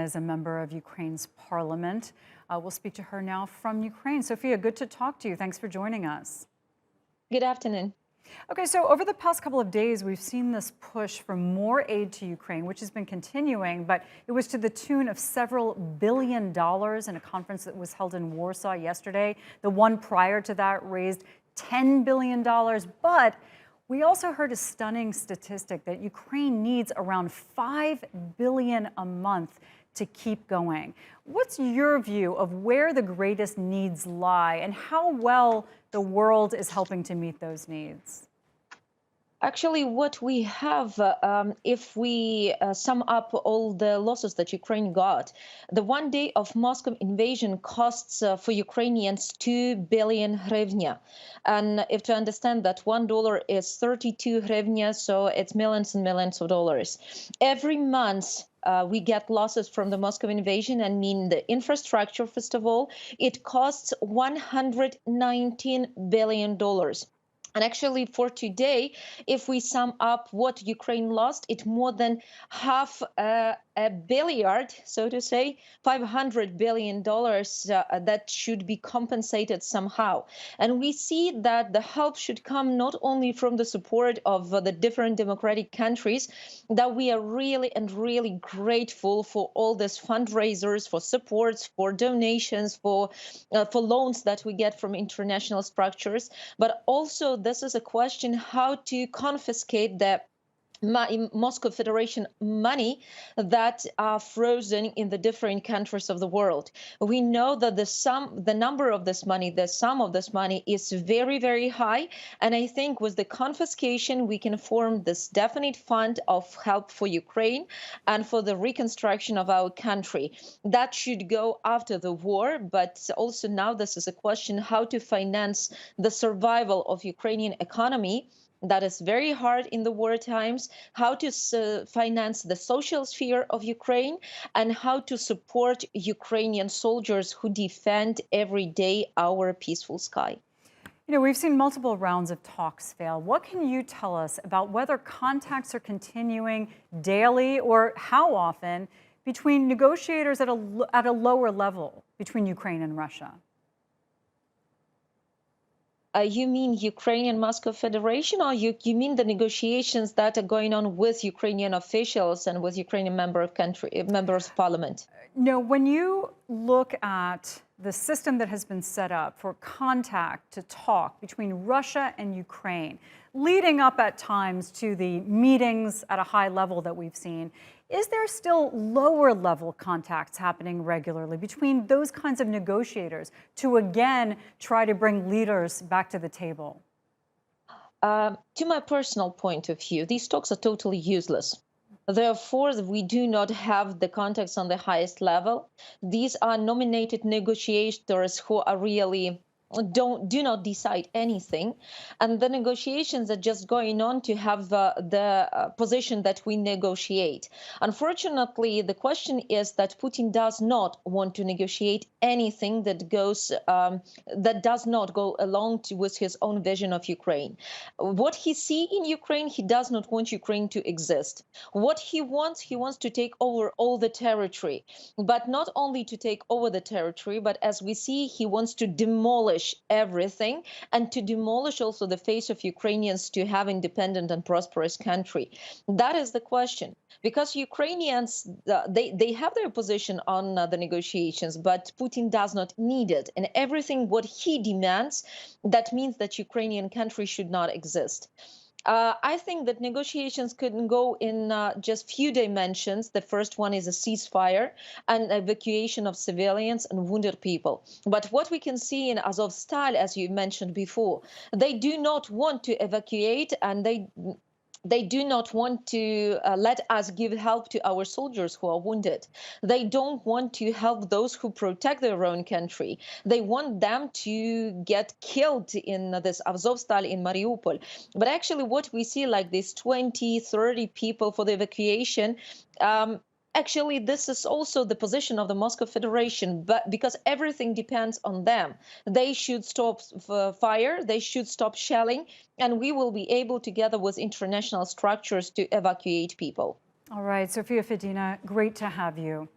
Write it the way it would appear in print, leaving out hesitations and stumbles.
is a member of Ukraine's parliament. We'll speak to her now from Ukraine. Sofiya, good to talk to you. Thanks for joining us. Good afternoon. Okay, so over the past couple of days, we've seen this push for more aid to Ukraine, which has been continuing, but it was to the tune of several $billion in a conference that was held in Warsaw yesterday. The one prior to that raised $10 billion, but we also heard a stunning statistic that Ukraine needs around $5 billion a month to keep going. What's your view of where the greatest needs lie and how well the world is helping to meet those needs? Actually, what we have, if we sum up all the losses that Ukraine got, the 1 day of Moscow invasion costs for Ukrainians 2 billion hryvnia. And if to understand that $1 is 32 hryvnia, so it's millions and millions of dollars. Every month, we get losses from the Moscow invasion and mean the infrastructure, first of all, it costs $119 billion. And actually, for today, if we sum up what Ukraine lost, it's more than half a billiard, so to say, $500 billion that should be compensated somehow. And we see that the help should come not only from the support of the different democratic countries, that we are really and really grateful for all these fundraisers, for supports, for donations, for loans that we get from international structures, but also this is a question how to confiscate the Moscow Federation money that are frozen in the different countries of the world. We know that the number of this money, the sum of this money is very, very high. And I think with the confiscation, we can form this definite fund of help for Ukraine and for the reconstruction of our country. That should go after the war. But also now this is a question how to finance the survival of Ukrainian economy. That is very hard in the war times, how to finance the social sphere of Ukraine and how to support Ukrainian soldiers who defend every day our peaceful sky. You know, we've seen multiple rounds of talks fail. What can you tell us about whether contacts are continuing daily or how often between negotiators at a lower level between Ukraine and Russia? You mean Ukrainian Moscow Federation, or you mean the negotiations that are going on with Ukrainian officials and with Ukrainian members of parliament? No, when you look at the system that has been set up for contact to talk between Russia and Ukraine, leading up at times to the meetings at a high level that we've seen, is there still lower level contacts happening regularly between those kinds of negotiators to again try to bring leaders back to the table? To my personal point of view, these talks are totally useless. Therefore, we do not have the contacts on the highest level. These are nominated negotiators who are really do not decide anything, and the negotiations are just going on to have the position that we negotiate. Unfortunately, the question is that Putin does not want to negotiate anything that does not go along with his own vision of Ukraine. What he sees in Ukraine, he does not want Ukraine to exist. What he wants to take over all the territory, but not only to take over the territory, but as we see, he wants to demolish everything and to demolish also the face of Ukrainians to have independent and prosperous country. That is the question, because Ukrainians, they have their position on the negotiations, but Putin does not need it. And everything what he demands, that means that Ukrainian country should not exist. I think that negotiations could go in just few dimensions. The first one is a ceasefire and evacuation of civilians and wounded people. But what we can see in Azovstal, as you mentioned before, they do not want to evacuate, and they do not want to let us give help to our soldiers who are wounded. They don't want to help those who protect their own country. They want them to get killed in this Azovstal in Mariupol. But actually what we see, like these 20, 30 people for the evacuation, actually, this is also the position of the Moscow Federation, but because everything depends on them. They should stop fire, they should stop shelling, and we will be able, together with international structures, to evacuate people. All right, Sofiya Fedyna, great to have you.